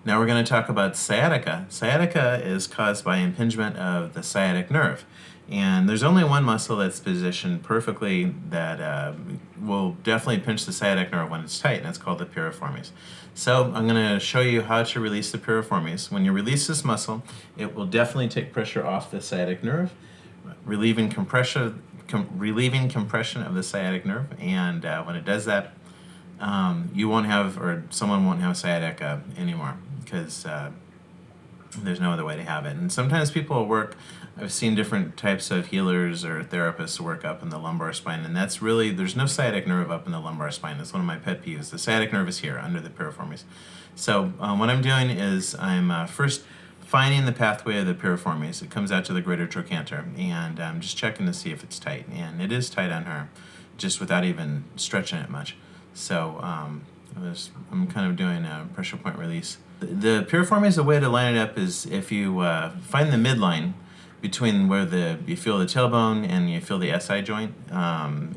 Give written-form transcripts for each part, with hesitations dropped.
Now we're going to talk about sciatica. Sciatica is caused by impingement of the sciatic nerve. And there's only one muscle that's positioned perfectly that will definitely pinch the sciatic nerve when it's tight, and it's called the piriformis. So I'm going to show you how to release the piriformis. When you release this muscle, it will definitely take pressure off the sciatic nerve, relieving compression of the sciatic nerve. And when it does that, you won't have, or someone won't have sciatica anymore, because there's no other way to have it. And sometimes people will work, I've seen different types of healers or therapists work up in the lumbar spine, and that's really, there's no sciatic nerve up in the lumbar spine. That's one of my pet peeves. The sciatic nerve is here under the piriformis. So what I'm doing is I'm first finding the pathway of the piriformis. It comes out to the greater trochanter, and I'm just checking to see if it's tight. And it is tight on her, just without even stretching it much. So I'm kind of doing a pressure point release. The piriformis, the way to line it up is if you find the midline between where you feel the tailbone and you feel the SI joint.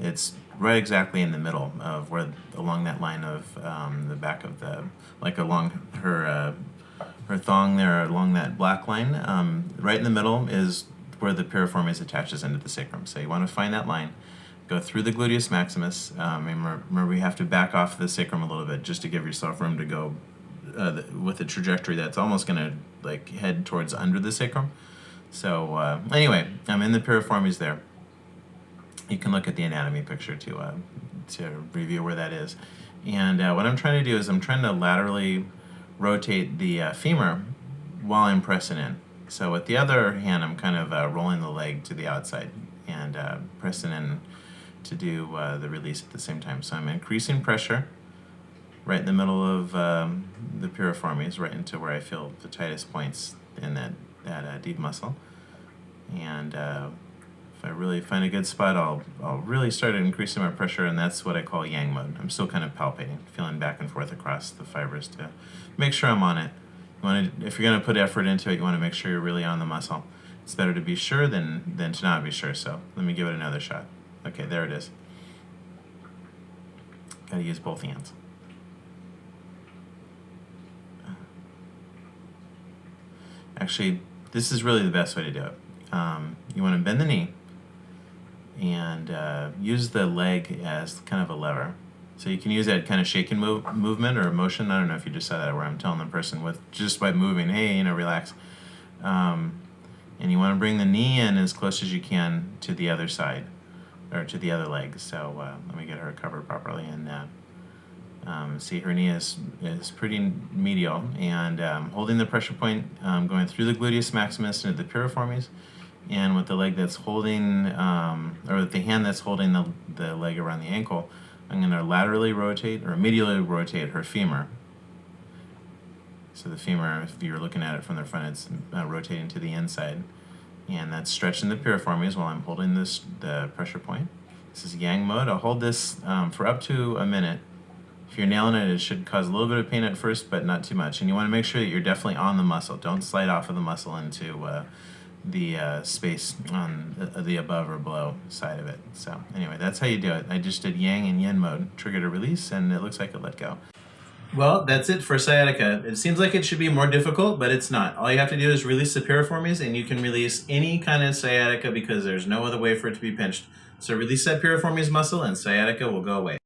It's right exactly in the middle of where, along that line of the back of the, like along her thong there, along that black line. Right in the middle is where the piriformis attaches into the sacrum. So you want to find that line. Go through the gluteus maximus. Remember, you have to back off the sacrum a little bit just to give yourself room to go with a trajectory that's almost going to like head towards under the sacrum. So anyway, I'm in the piriformis there. You can look at the anatomy picture to review where that is. And what I'm trying to do is I'm trying to laterally rotate the femur while I'm pressing in. So with the other hand, I'm kind of rolling the leg to the outside and pressing in to do the release at the same time. So I'm increasing pressure right in the middle of the piriformis, right into where I feel the tightest points in that deep muscle. And if I really find a good spot, I'll really start increasing my pressure, and that's what I call yang mode. I'm still kind of palpating, feeling back and forth across the fibers to make sure I'm on it. If you're going to put effort into it, you want to make sure you're really on the muscle. It's better to be sure than to not be sure, so let me give it another shot. Okay, there it is. Gotta use both hands. Actually, this is really the best way to do it. You want to bend the knee and use the leg as kind of a lever. So you can use that kind of shaking movement or motion. I don't know if you just saw that, where I'm telling the person with just by moving, hey, relax. And you want to bring the knee in as close as you can to the other side, or to the other leg. So let me get her covered properly. And see, her knee is pretty medial, and holding the pressure point, going through the gluteus maximus into the piriformis, and with the leg that's holding, or with the hand that's holding the leg around the ankle, I'm going to laterally rotate or medially rotate her femur. So the femur, if you're looking at it from the front, it's rotating to the inside, and that's stretching the piriformis while I'm holding the pressure point. This is yang mode. I'll hold this for up to a minute. If you're nailing it, it should cause a little bit of pain at first, but not too much. And you want to make sure that you're definitely on the muscle. Don't slide off of the muscle into the space on the above or below side of it. So anyway, that's how you do it. I just did yang and yin mode, triggered a release, and it looks like it let go. Well, that's it for sciatica. It seems like it should be more difficult, but it's not. All you have to do is release the piriformis, and you can release any kind of sciatica because there's no other way for it to be pinched. So release that piriformis muscle, and sciatica will go away.